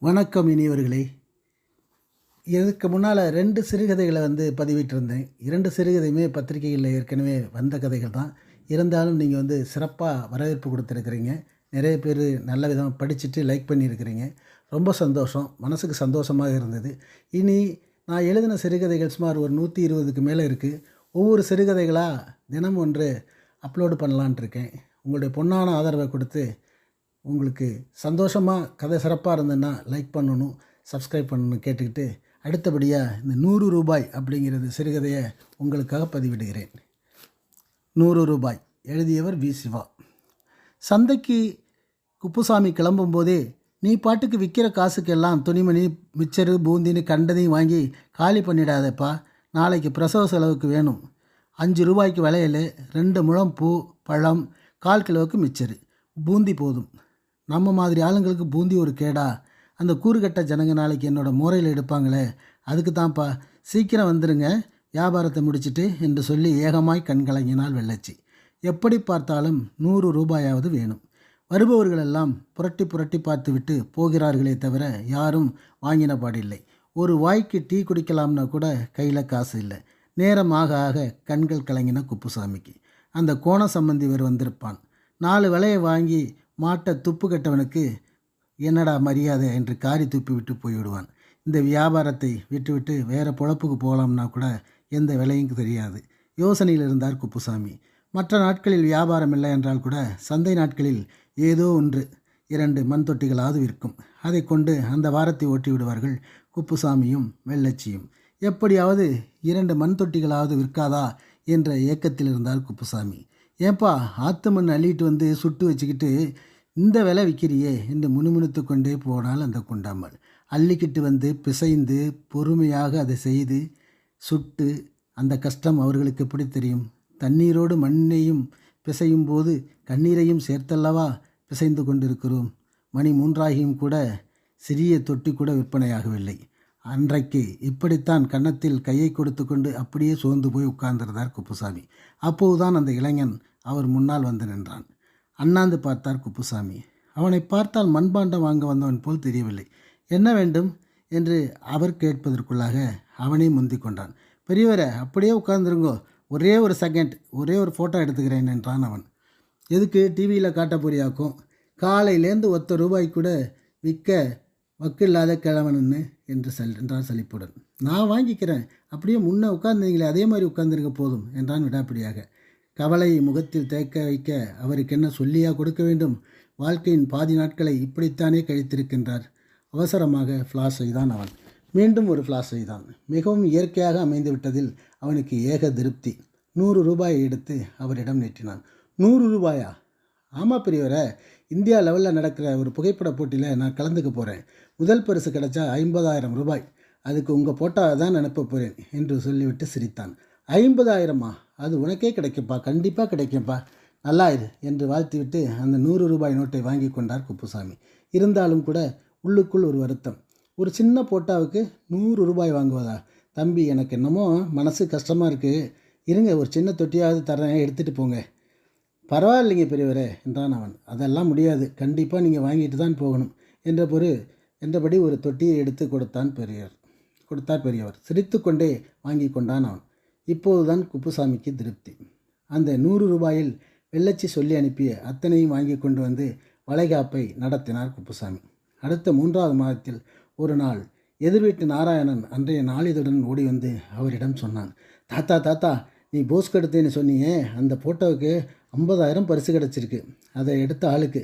வணக்கம் இனியவர்களே. இதுக்கு முன்னால் 2 சிறுகதைகளை பதிவிட்டிருந்தேன். 2 சிறுகதையுமே பத்திரிகைகளில் ஏற்கனவே வந்த கதைகள் தான். இருந்தாலும் நீங்கள் சிறப்பாக வரவேற்பு கொடுத்துருக்குறீங்க. நிறைய பேர் நல்ல விதமாக படிச்சுட்டு லைக் பண்ணியிருக்கிறீங்க. ரொம்ப சந்தோஷம், மனசுக்கு சந்தோஷமாக இருந்தது. இனி நான் எழுதின சிறுகதைகள் சுமார் ஒரு 120க்கு மேலே இருக்குது. ஒவ்வொரு சிறுகதைகளாக தினம் ஒன்று அப்லோடு பண்ணலான் இருக்கேன். உங்களுடைய பொன்னான ஆதரவை கொடுத்து உங்களுக்கு சந்தோஷமாக கதை சிறப்பாக இருந்ததுன்னா லைக் பண்ணணும், சப்ஸ்கிரைப் பண்ணணும் கேட்டுக்கிட்டு, அடுத்தபடியாக இந்த 100 ரூபாய் அப்படிங்கிறது சிறுகதையை உங்களுக்காக பதிவிடுகிறேன். 100 ரூபாய். எழுதியவர் வி. சிவா. சந்தைக்கு குப்புசாமி கிளம்பும்போதே, நீ பாட்டுக்கு விற்கிற காசுக்கெல்லாம் துணிமணி, மிச்சரு, பூந்தின்னு கண்டதையும் வாங்கி காலி பண்ணிடாதப்பா. நாளைக்கு பிரசவ செலவுக்கு வேணும். 5 ரூபாய்க்கு வளையல், 2 முழம் பூ, பழம், 1/4 கிலோவுக்கு மிச்சரு. பூந்தி போதும். நம்ம மாதிரி ஆளுங்களுக்கு பூந்தி ஒரு கேடா? அந்த கூறுகட்ட ஜனங்க நாளைக்கு என்னோடய முறையில் எடுப்பாங்களே, அதுக்கு தான்ப்பா. சீக்கிரம் வந்துடுங்க, வியாபாரத்தை முடிச்சுட்டு என்று சொல்லி ஏகமாய் கண்கலங்கினாள் வெள்ளச்சி. எப்படி பார்த்தாலும் 100 ரூபாயாவது வேணும். வருபவர்களெல்லாம் புரட்டி புரட்டி பார்த்துவிட்டு போகிறார்களே தவிர யாரும் வாங்கின பாடில்லை. ஒரு வாய்க்கு டீ குடிக்கலாம்னா கூட கையில் காசு இல்லை. நேரம் ஆக ஆக கண்கள் கலங்கின குப்புசாமிக்கு. அந்த கோண சம்பந்தி வந்திருப்பான். 4 விலையை வாங்கி மாட்டை துப்பு கட்டவனுக்கு என்னடா மரியாதை என்று காரி துப்பி விட்டு போய்விடுவான். இந்த வியாபாரத்தை விட்டுவிட்டு வேறு பொழப்புக்கு போகலாம்னா கூட எந்த விலையும் தெரியாது. யோசனையில் இருந்தார் குப்புசாமி. மற்ற நாட்களில் வியாபாரம் இல்லை என்றால் கூட சந்தை நாட்களில் ஏதோ ஒன்று 2 மண் தொட்டிகளாவது விற்கும். அதை கொண்டு அந்த வாரத்தை ஓட்டி விடுவார்கள் குப்புசாமியும் வெள்ளச்சியும். எப்படியாவது 2 மண் தொட்டிகளாவது விற்காதா என்ற ஏக்கத்தில் இருந்தார் குப்புசாமி. ஏன்பா, ஆற்று மண் அள்ளிட்டு சுட்டு வச்சுக்கிட்டு இந்த விலை விற்கிறியே என்று முணுமுணுத்து கொண்டே போனால் அந்த குண்டாமல். அள்ளிக்கிட்டு பிசைந்து பொறுமையாக அதை செய்து சுட்டு அந்த கஷ்டம் அவர்களுக்கு எப்படி தெரியும்? தண்ணீரோடு மண்ணையும் பிசையும் போது கண்ணீரையும் சேர்த்தல்லவா பிசைந்து கொண்டிருக்கிறோம். மணி 3 கூட சிறிய தொட்டி கூட விற்பனையாகவில்லை. அன்றைக்கு இப்படித்தான் கன்னத்தில் கையை கொடுத்து கொண்டு அப்படியே சோர்ந்து போய் உட்கார்ந்திருந்தார் குப்புசாமி. அப்போதுதான் அந்த இளைஞன் அவர் முன்னால் வந்து நின்றான். அண்ணாந்து பார்த்தார் குப்புசாமி. அவனை பார்த்தால் மண்பாண்டம் வாங்க வந்தவன் போல் தெரியவில்லை. என்ன வேண்டும் என்று அவர் கேட்பதற்குள்ளாக அவனே முந்தி கொண்டான். பெரியவரை, அப்படியே உட்கார்ந்துருங்கோ, ஒரே ஒரு செகண்ட், ஒரே ஒரு ஃபோட்டோ எடுத்துக்கிறேன் என்றான் அவன். எதுக்கு? டிவியில் காட்ட போறியாக்கும். காலையிலேருந்து 1 ரூபாய் கூட விற்க வக்கு இல்லாத கிழவனு என்றார் சலிப்புடன். நான் வாங்கிக்கிறேன், அப்படியே முன்னே உட்கார்ந்தீங்களே அதே மாதிரி உட்கார்ந்துருக்க போதும் என்றான் விடாப்பிடியாக. கவலை முகத்தில் தேக்க வைக்க அவருக்கு என்ன சொல்லியா கொடுக்க வேண்டும்? வாழ்க்கையின் பாதி நாட்களை இப்படித்தானே கழித்திருக்கின்றார். அவசரமாக ஃப்ளாஷ் செய்தான் அவன். மீண்டும் ஒரு ஃப்ளாஷ் செய்தான். மிகவும் இயற்கையாக அமைந்து விட்டதில் அவனுக்கு ஏக திருப்தி. 100 ரூபாயை எடுத்து அவரிடம் நீட்டினான். 100 ரூபாயா? ஆமாம் பெரியவரை, இந்தியா லெவலில் நடக்கிற ஒரு புகைப்பட போட்டியில் நான் கலந்துக்க போகிறேன். முதல் பரிசு கிடைச்சா 50,000 ரூபாய். அதுக்கு உங்கள் போட்டாவை தான் அனுப்ப போகிறேன் என்று சொல்லிவிட்டு சிரித்தான். 50,000மா? அது உனக்கே கிடைக்குப்பா, கண்டிப்பாக கிடைக்கும்ப்பா, நல்லாயிரு என்று வாழ்த்திவிட்டு அந்த 100 ரூபாய் நோட்டை வாங்கி கொண்டார் குப்புசாமி. இருந்தாலும் கூட உள்ளுக்குள் ஒரு வருத்தம். ஒரு சின்ன போட்டாவுக்கு 100 ரூபாய் வாங்குவதா? தம்பி, எனக்கு என்னமோ மனசு கஷ்டமாக இருக்குது. இருங்க, ஒரு சின்ன தொட்டியாவது தரேன், எடுத்துகிட்டு போங்க. பரவாயில்லைங்க பெரியவரே என்றான் அவன். அதெல்லாம் முடியாது, கண்டிப்பாக நீங்கள் வாங்கிட்டு தான் போகணும் என்றபடி ஒரு தொட்டியை எடுத்து கொடுத்தார் பெரியவர். சிரித்து கொண்டே வாங்கி கொண்டான் அவன். இப்போதுதான் குப்புசாமிக்கு திருப்தி. அந்த 100 ரூபாயில் வெள்ளச்சி சொல்லி அனுப்பிய அத்தனையும் வாங்கி கொண்டு வளைகாப்பை நடத்தினார் குப்புசாமி. அடுத்த 3வது மாதத்தில் ஒரு நாள் எதிர்வீட்டு நாராயணன் அன்றைய நாளிதழுடன் ஓடி அவரிடம் சொன்னான். தாத்தா, நீ போஸ்க் எடுத்தேன்னு சொன்னியே, அந்த ஃபோட்டோவுக்கு 50,000 பரிசு கிடச்சிருக்கு, அதை எடுத்த ஆளுக்கு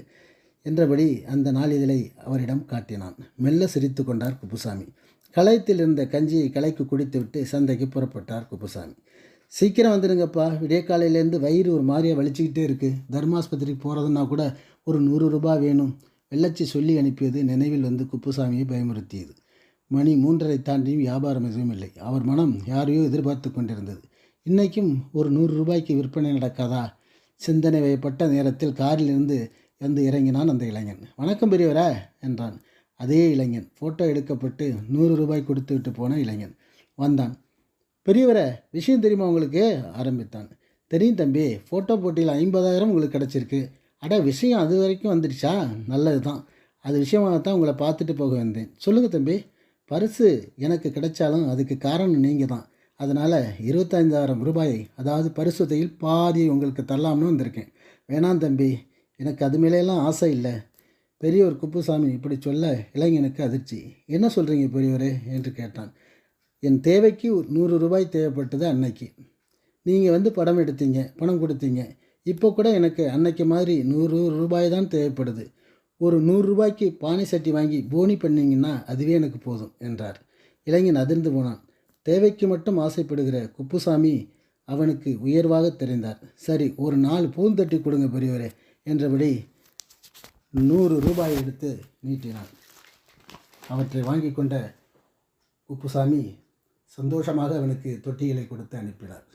என்றபடி அந்த நாளிதழை அவரிடம் காட்டினான். மெல்ல சிரித்து கொண்டார் குப்புசாமி. களையத்தில் இருந்த கஞ்சியை கலைக்கு குடித்துவிட்டு சந்தைக்கு புறப்பட்டார் குப்புசாமி. சீக்கிரம் வந்துடுங்கப்பா, விடிய காலையிலேருந்து வயிறு ஒரு மாதிரியாக வலிச்சுக்கிட்டே இருக்குது. தர்மாஸ்பத்திரிக்கு போகிறதுனா கூட ஒரு 100 ரூபாய் வேணும். வெள்ளச்சி சொல்லி அனுப்பியது நினைவில் குப்புசாமியை பயமுறுத்தியது. மணி 3:30 தாண்டியும் வியாபாரம் எதுவும் இல்லை. அவர் மனம் யாரையோ எதிர்பார்த்து கொண்டிருந்தது. இன்றைக்கும் ஒரு 100 ரூபாய்க்கு விற்பனை நடக்காதா? சிந்தனை வயப்பட்ட நேரத்தில் காரிலிருந்து இறங்கினான் அந்த இளைஞன். வணக்கம் பெரியவரா என்றான். அதே இளைஞன், ஃபோட்டோ எடுக்கப்பட்டு 100 ரூபாய் கொடுத்து விட்டு போன இளைஞன் வந்தான். பெரியவரை, விஷயம் தெரியுமா உங்களுக்கு? ஆரம்பித்தான். தெரியும் தம்பி, ஃபோட்டோ போட்டியில் 50,000 உங்களுக்கு கிடச்சிருக்கு. அட, விஷயம் அது வரைக்கும் வந்துடுச்சா? நல்லது தான். அது விஷயமாகத்தான் உங்களை பார்த்துட்டு போக வந்தேன். சொல்லுங்கள் தம்பி. பரிசு எனக்கு கிடைச்சாலும் அதுக்கு காரணம் நீங்கள் தான். அதனால் 25,000 ரூபாயை, அதாவது பரிசுத்தையில் பாதி உங்களுக்கு தரலாம்னு வந்திருக்கேன். வேணாம் தம்பி, எனக்கு அது மேலேலாம் ஆசை இல்லை. பெரியவர் குப்புசாமி இப்படி சொல்ல இளைஞனுக்கு அதிர்ச்சி. என்ன சொல்கிறீங்க பெரியவரே என்று கேட்டான். என் தேவைக்கு 100 ரூபாய் தேவைப்பட்டது அன்னைக்கு. நீங்கள் வந்து படம் எடுத்தீங்க, பணம் கொடுத்தீங்க. இப்போ கூட எனக்கு அன்னைக்கு மாதிரி 100 ரூபாய் தான் தேவைப்படுது. ஒரு 100 ரூபாய்க்கு பானை சட்டி வாங்கி போனி பண்ணிங்கன்னா அதுவே எனக்கு போதும் என்றார். இளைஞன் அதிர்ந்து போனான். தேவைக்கு மட்டும் ஆசைப்படுகிற குப்புசாமி அவனுக்கு உயர்வாக தெரிந்தார். சரி, ஒரு 4 பூந்தட்டி கொடுங்க பெரியவரே என்றபடி 100 ரூபாய் எடுத்து நீட்டினான். அவற்றை வாங்கி கொண்ட குப்புசாமி சந்தோஷமாக அவனுக்கு தொட்டிகளை கொடுத்து அனுப்பினார்.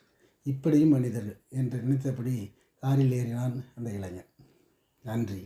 இப்படியும் மனிதர்கள் என்று நினைத்தபடி காரில் ஏறினான் அந்த இளைஞன். நன்றி.